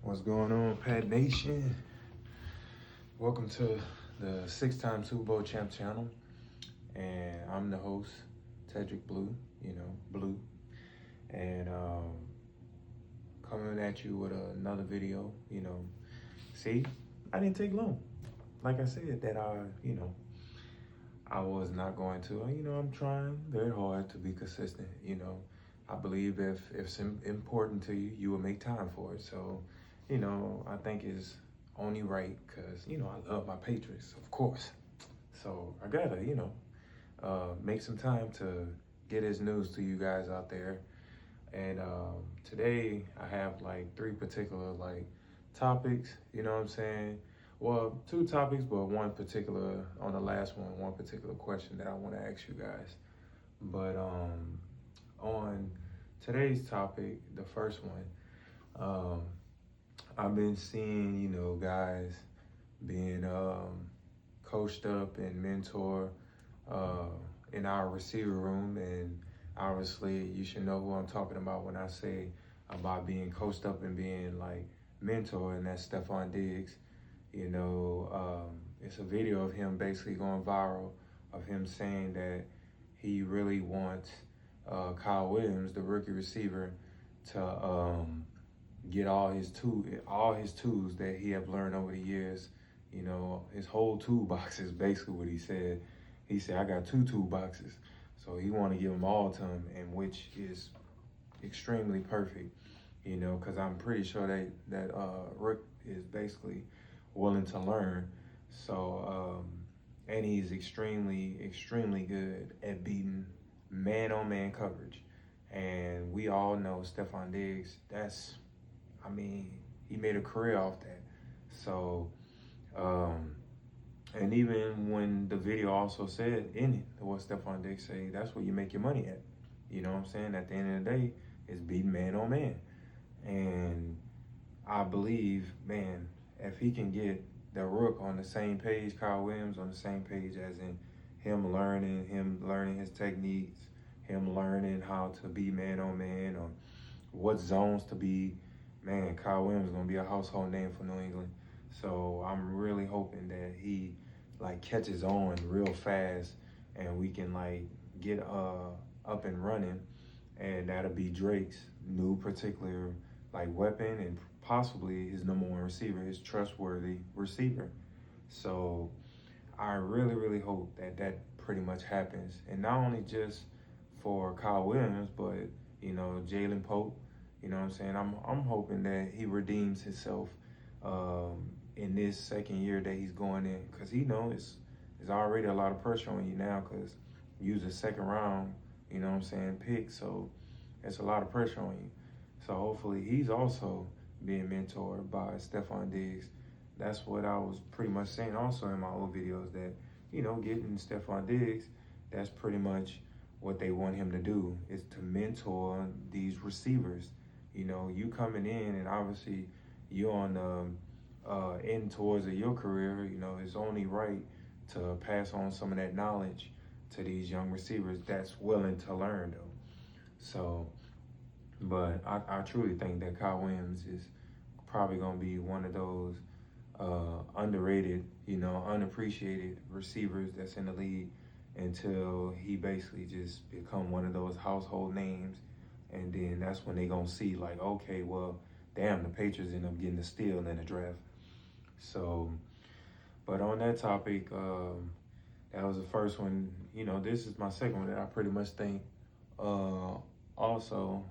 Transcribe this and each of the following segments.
What's going on, Pat Nation? Welcome to the six-time Super Bowl champ channel, and I'm the host, Tedrick Blue, Blue, and coming at you with another video. See, I didn't take long. Like I said, that I was not going to. I'm trying very hard to be consistent. I believe if it's important to you, you will make time for it. So, I think it's only right because, I love my Patriots, of course. So I gotta, make some time to get his news to you guys out there. And today I have like three particular topics, you know what I'm saying? Well, two topics, but one particular, on the last one particular question that I want to ask you guys. But on today's topic, the first one, I've been seeing, guys being coached up and mentor in our receiver room. And obviously, you should know who I'm talking about when I say about being coached up and being like mentor, and that's Stephon Diggs. It's a video of him basically going viral of him saying that he really wants Kyle Williams, the rookie receiver, to get all his tools that he have learned over the years. His whole toolbox is basically what he said. He said, I got two toolboxes. So he want to give them all to him, and which is extremely perfect, because I'm pretty sure that Rook is basically willing to learn. So, and he's extremely, extremely good at beating man-on-man coverage. And we all know Stephon Diggs, he made a career off that. So, and even when the video also said in it, what Stephon Diggs say, that's where you make your money at. You know what I'm saying? At the end of the day, it's beating man on man. And I believe, man, if he can get the Rook on the same page, Kyle Williams on the same page, as in him learning his techniques, him learning how to be man on man, or what zones to be, man, Kyle Williams is gonna be a household name for New England. So I'm really hoping that he catches on real fast, and we can get up and running, and that'll be Drake's new particular weapon, and possibly his number one receiver, his trustworthy receiver. So I really, really hope that pretty much happens, and not only just for Kyle Williams, but Jalen Pope. You know what I'm saying? I'm hoping that he redeems himself in this second year that he's going in, because he knows there's already a lot of pressure on you now, because you was a second round, pick. So it's a lot of pressure on you. So hopefully he's also being mentored by Stephon Diggs. That's what I was pretty much saying also in my old videos, that, getting Stephon Diggs, that's pretty much what they want him to do, is to mentor these receivers. You coming in, and obviously you're on the end towards of your career, it's only right to pass on some of that knowledge to these young receivers that's willing to learn, though. So, but I truly think that Kyle Williams is probably going to be one of those underrated, unappreciated receivers that's in the league, until he basically just become one of those household names. And then that's when they going to see okay, well, damn, the Patriots end up getting the steal in the draft. So, but on that topic, that was the first one. This is my second one that I pretty much think also,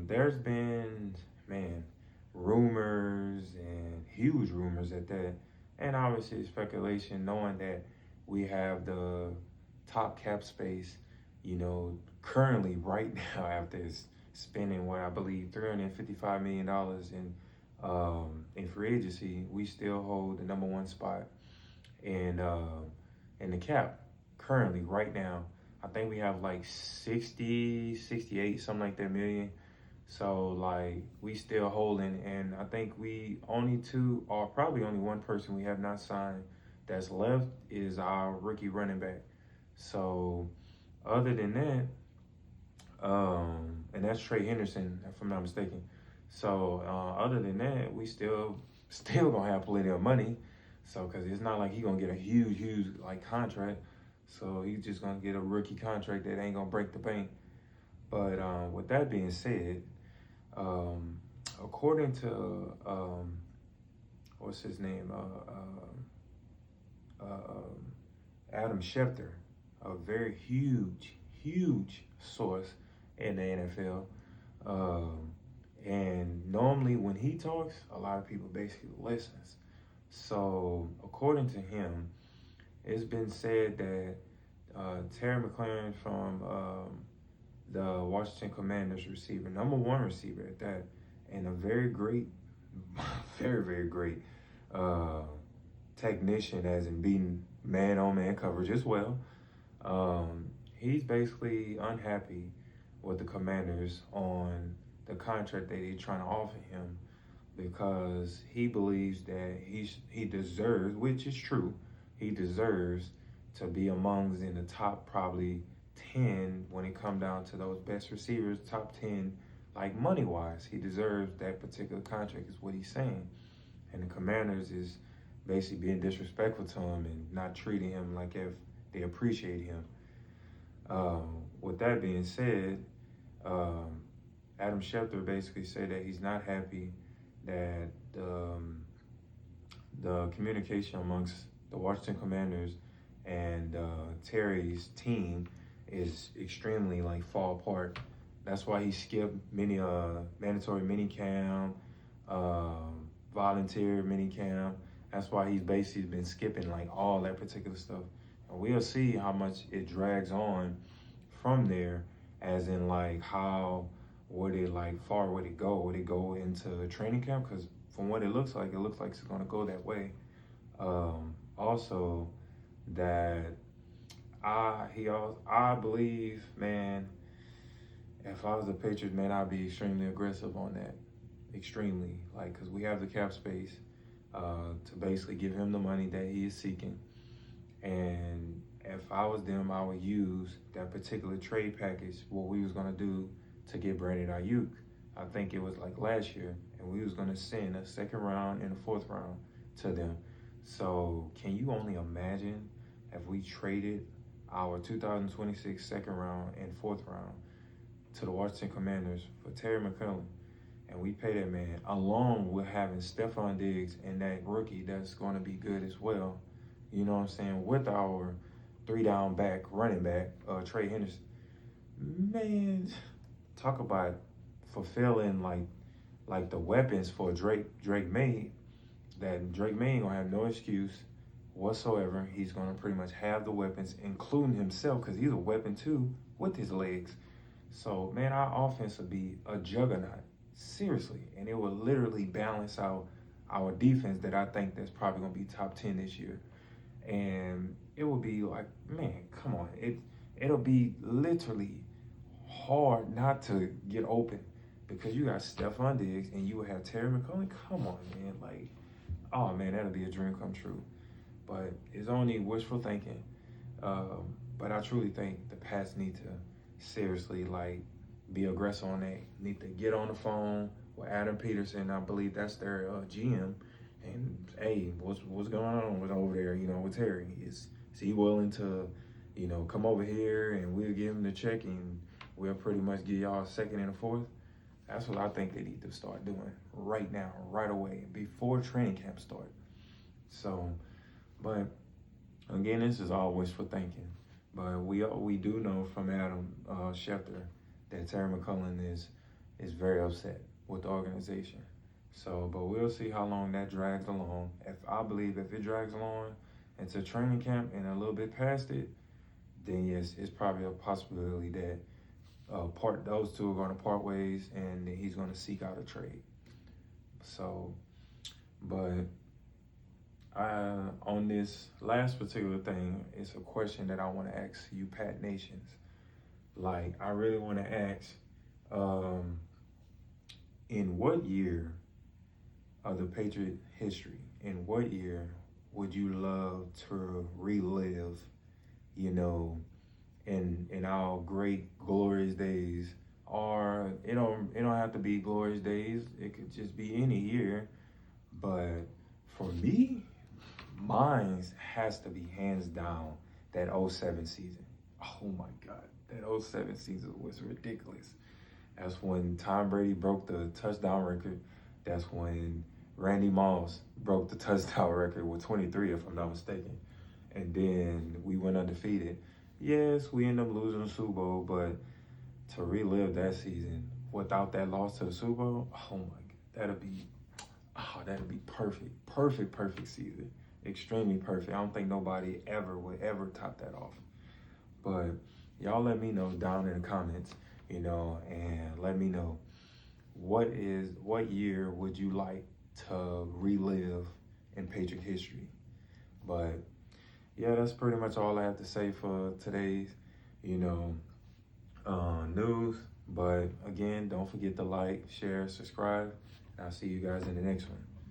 there's been, man, rumors, and huge rumors at that, and obviously speculation, knowing that we have the top cap space, currently right now, after spending what I believe $355 million in free agency, we still hold the number one spot in the cap currently right now. I think we have 60, 68, something like that million. So we still holding, and I think we only two, or probably only one person we have not signed that's left is our rookie running back. So other than that, and that's Trey Henderson, if I'm not mistaken. So other than that, we still gonna have plenty of money. So because it's not like he gonna get a huge like contract. So he's just gonna get a rookie contract that ain't gonna break the bank. But with that being said, um, according to what's his name, Adam Schefter, a very huge source in the NFL. Um, and normally when he talks, a lot of people basically listens. So according to him, it's been said that Terry McLaurin from the Washington Commanders receiver, number one receiver at that, and a very great, very great uh, technician, as in beating man-on-man coverage as well. He's basically unhappy with the Commanders on the contract that they're trying to offer him because he believes that he deserves, which is true, he deserves to be amongst in the top probably 10 when it come down to those best receivers, top 10 like money wise. He deserves that particular contract is what he's saying. And the Commanders is basically being disrespectful to him and not treating him like if they appreciate him. With that being said, um, Adam Schefter basically said that he's not happy that the communication amongst the Washington Commanders and Terry's team is extremely like fall apart. That's why he skipped many mandatory mini camp, volunteer mini camp. That's why he's basically been skipping like all that particular stuff. And we'll see how much it drags on from there, as in like how would it like far would it go? Would it go into training camp? Because from what it looks like it's gonna go that way. Also, that I believe, man, if I was the Patriots, man, I'd be extremely aggressive on that, extremely, like because we have the cap space to basically give him the money that he is seeking. And if I was them, I would use that particular trade package, what we was gonna do to get Brandon Ayuk. I think it was like last year, and we was gonna send a second round and a fourth round to them. So can you only imagine if we traded our 2026 second round and fourth round to the Washington Commanders for Terry McLaurin, and we pay that man along with having Stephon Diggs and that rookie that's going to be good as well. You know what I'm saying? With our three down back, running back, Trey Henderson. Man, talk about fulfilling like the weapons for Drake May. That Drake May ain't gonna have no excuse whatsoever. He's gonna pretty much have the weapons, including himself, because he's a weapon too with his legs. So man, our offense would be a juggernaut, seriously, and it will literally balance out our defense that I think that's probably gonna be top 10 this year. And it will be like, man, come on, it'll be literally hard not to get open because you got Stephon Diggs and you will have Terry McLaurin. Come on, man, like, oh man, that'll be a dream come true. But it's only wishful thinking. But I truly think the Pats need to seriously like be aggressive on that. Need to get on the phone with Adam Peterson. I believe that's their GM. And hey, what's going on with over there? You know, with Terry, is he willing to, you know, come over here and we'll give him the check and we'll pretty much give y'all a second and a fourth. That's what I think they need to start doing right now, right away, before training camp start. So, but again, this is all wishful thinking. But we do know from Adam Schefter that Terry McLaurin is very upset with the organization. So, but we'll see how long that drags along. I believe if it drags along into training camp and a little bit past it, then yes, it's probably a possibility that those two are going to part ways and he's going to seek out a trade. So, but on this last particular thing, it's a question that I want to ask you, Pat Nations. Like, I really want to ask, in what year of the Patriot history, in what year would you love to relive, you know, in our great glorious days or it don't have to be glorious days. It could just be any year. But for me, mine's has to be hands down that '07 season. Oh my God, that '07 season was ridiculous. That's when Tom Brady broke the touchdown record. That's when Randy Moss broke the touchdown record with 23, if I'm not mistaken. And then we went undefeated. Yes, we ended up losing the Super Bowl, but to relive that season without that loss to the Super Bowl, oh my God, that'd be perfect, perfect season, extremely perfect. I don't think nobody ever would ever top that off. But y'all let me know down in the comments, and let me know what year would you like to relive in Patriot history. But yeah, that's pretty much all I have to say for today's, you know, news. But again, don't forget to like, share, subscribe. And I'll see you guys in the next one.